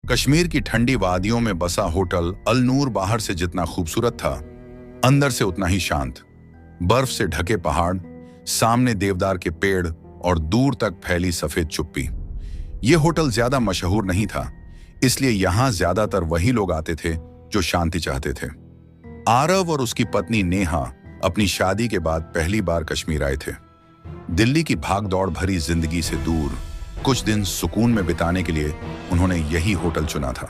कश्मीर की ठंडी वादियों में बसा होटल अल नूर बाहर से जितना खूबसूरत था, अंदर से उतना ही शांत। बर्फ से ढके पहाड़, सामने देवदार के पेड़ और दूर तक फैली सफेद चुप्पी। यह होटल ज्यादा मशहूर नहीं था, इसलिए यहां ज्यादातर वही लोग आते थे जो शांति चाहते थे। आरव और उसकी पत्नी नेहा अपनी शादी के बाद पहली बार कश्मीर आए थे। दिल्ली की भागदौड़ भरी जिंदगी से दूर कुछ दिन सुकून में बिताने के लिए उन्होंने यही होटल चुना था।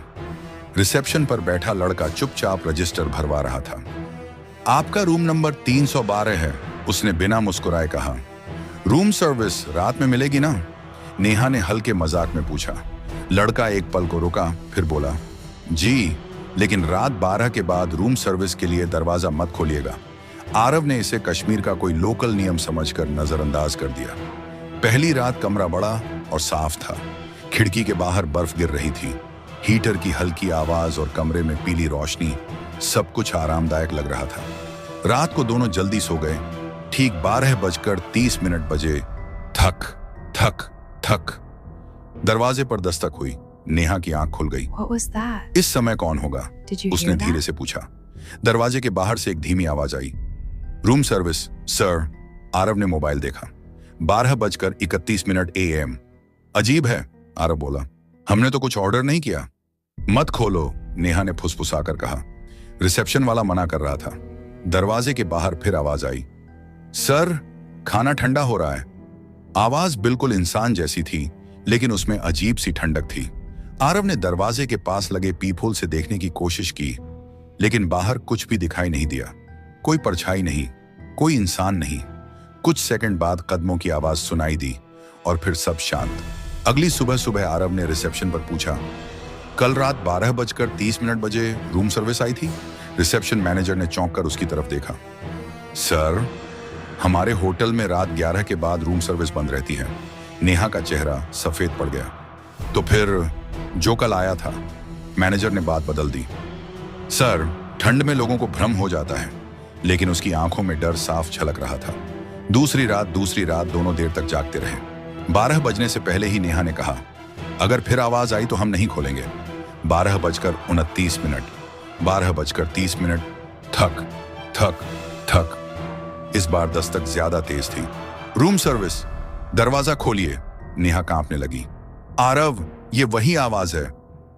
रिसेप्शन पर बैठा लड़का चुपचाप रजिस्टर भरवा रहा था। आपका रूम नंबर 312 है, उसने बिना मुस्कुराए कहा। रूम सर्विस रात में मिलेगी ना? नेहा ने हल्के मजाक में पूछा। लड़का एक पल को रुका, फिर बोला, जी, लेकिन रात 12 के बाद रूम सर्विस के लिए दरवाजा मत खोलिएगा। आरव ने इसे कश्मीर का कोई लोकल नियम समझकर नजरअंदाज कर दिया। पहली रात कमरा बड़ा और साफ था। खिड़की के बाहर बर्फ गिर रही थी। हीटर की हल्की आवाज और कमरे में पीली रोशनी, सब कुछ आरामदायक लग रहा था। रात को दोनों जल्दी सो गए। ठीक 12:30 बजे थक थक थक दरवाजे पर दस्तक हुई। नेहा की आंख खुल गई। What was that? इस समय कौन होगा? Did you उसने hear धीरे that? से पूछा। दरवाजे के बाहर से एक धीमी आवाज आई। Room service sir. आरव ने मोबाइल देखा। 12:31 AM। अजीब है, आरव बोला। हमने तो कुछ ऑर्डर नहीं किया। मत खोलो, नेहा ने फुसफुसाकर कहा। रिसेप्शन वाला मना कर रहा था। दरवाजे के बाहर फिर आवाज आई, सर, खाना ठंडा हो रहा है। आवाज बिल्कुल इंसान जैसी थी, लेकिन उसमें अजीब सी ठंडक थी। आरव ने दरवाजे के पास लगे पीपहोल से देखने की कोशिश की, लेकिन बाहर कुछ भी दिखाई नहीं दिया। कोई परछाई नहीं, कोई इंसान नहीं। कुछ सेकंड बाद कदमों की आवाज सुनाई दी और फिर सब शांत। अगली सुबह सुबह आरव ने रिसेप्शन पर पूछा, कल रात 12:30 बजे रूम सर्विस आई थी? रिसेप्शन मैनेजर ने चौंक कर उसकी तरफ देखा। सर, हमारे होटल में रात 11 के बाद रूम सर्विस बंद रहती है। नेहा का चेहरा सफेद पड़ गया। तो फिर जो कल आया था? मैनेजर ने बात बदल दी। सर, ठंड में लोगों को भ्रम हो जाता है, लेकिन उसकी आंखों में डर साफ झलक रहा था। दूसरी रात दोनों देर तक जागते रहे। 12 बजने से पहले ही नेहा ने कहा, अगर फिर आवाज आई तो हम नहीं खोलेंगे। 12:29, 12:30, थक थक थक। इस बार दस्तक ज्यादा तेज थी। रूम सर्विस, दरवाजा खोलिए, नेहा कांपने लगी। आरव, ये वही आवाज है,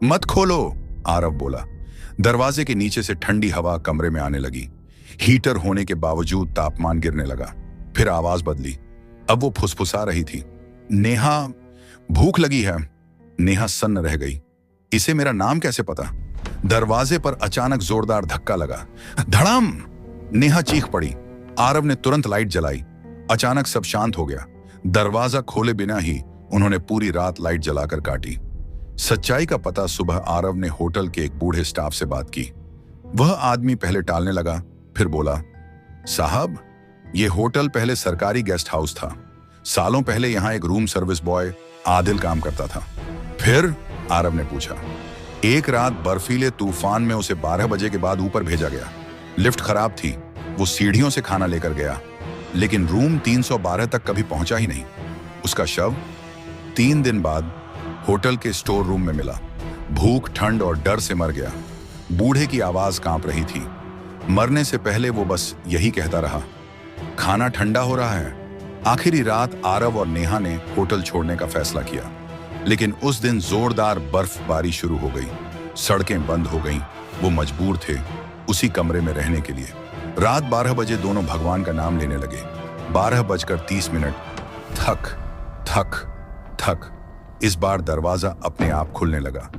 मत खोलो, आरव बोला। दरवाजे के नीचे से ठंडी हवा कमरे में आने लगी। हीटर होने के बावजूद तापमान गिरने लगा। फिर आवाज बदली। अब वो फुसफुसा रही थी, नेहा, भूख लगी है। नेहा सन्न रह गई। इसे मेरा नाम कैसे पता? दरवाजे पर अचानक जोरदार धक्का लगा। धड़ाम! नेहा चीख पड़ी। आरव ने तुरंत लाइट जलाई। अचानक सब शांत हो गया। दरवाजा खोले बिना ही उन्होंने पूरी रात लाइट जलाकर काटी। सच्चाई का पता सुबह आरव ने होटल के एक बूढ़े स्टाफ से बात की। वह आदमी पहले टालने लगा, फिर बोला, साहब, ये होटल पहले सरकारी गेस्ट हाउस था। सालों पहले यहाँ एक रूम सर्विस बॉय आदिल काम करता था। फिर? आरव ने पूछा। एक रात बर्फीले तूफान में उसे 12 बजे के बाद ऊपर भेजा गया। लिफ्ट खराब थी, वो सीढ़ियों से खाना लेकर गया, लेकिन रूम 312 तक कभी पहुंचा ही नहीं। उसका शव 3 दिन बाद होटल के स्टोर रूम में मिला। भूख, ठंड और डर से मर गया। बूढ़े की आवाज कांप रही थी। मरने से पहले वो बस यही कहता रहा, खाना ठंडा हो रहा है। आखिरी रात आरव और नेहा ने होटल छोड़ने का फैसला किया, लेकिन उस दिन जोरदार बर्फबारी शुरू हो गई। सड़कें बंद हो गईं। वो मजबूर थे उसी कमरे में रहने के लिए। रात 12 बजे दोनों भगवान का नाम लेने लगे। 12:30, थक थक थक। इस बार दरवाजा अपने आप खुलने लगा।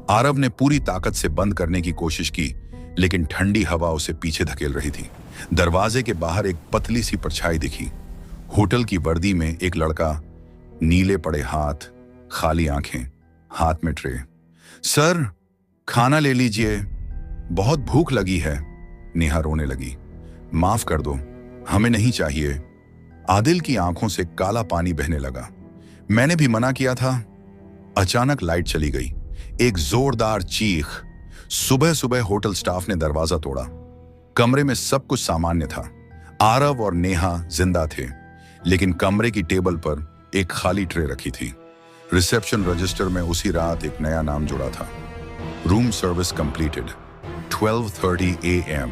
आरव ने पूरी ताकत से बंद करने की कोशिश की, लेकिन ठंडी हवा उसे पीछे धकेल रही थी। दरवाजे के बाहर एक पतली सी परछाई दिखी। होटल की वर्दी में एक लड़का, नीले पड़े हाथ, खाली आंखें, हाथ में ट्रे। सर, खाना ले लीजिए, बहुत भूख लगी है। नेहा रोने लगी। माफ कर दो, हमें नहीं चाहिए। आदिल की आंखों से काला पानी बहने लगा। मैंने भी मना किया था। अचानक लाइट चली गई। एक जोरदार चीख। सुबह सुबह होटल स्टाफ ने दरवाजा तोड़ा। कमरे में सब कुछ सामान्य था। आरव और नेहा जिंदा थे, लेकिन कमरे की टेबल पर एक खाली ट्रे रखी थी। रिसेप्शन रजिस्टर में उसी रात एक नया नाम जुड़ा था, रूम सर्विस कंप्लीटेड 12:30 AM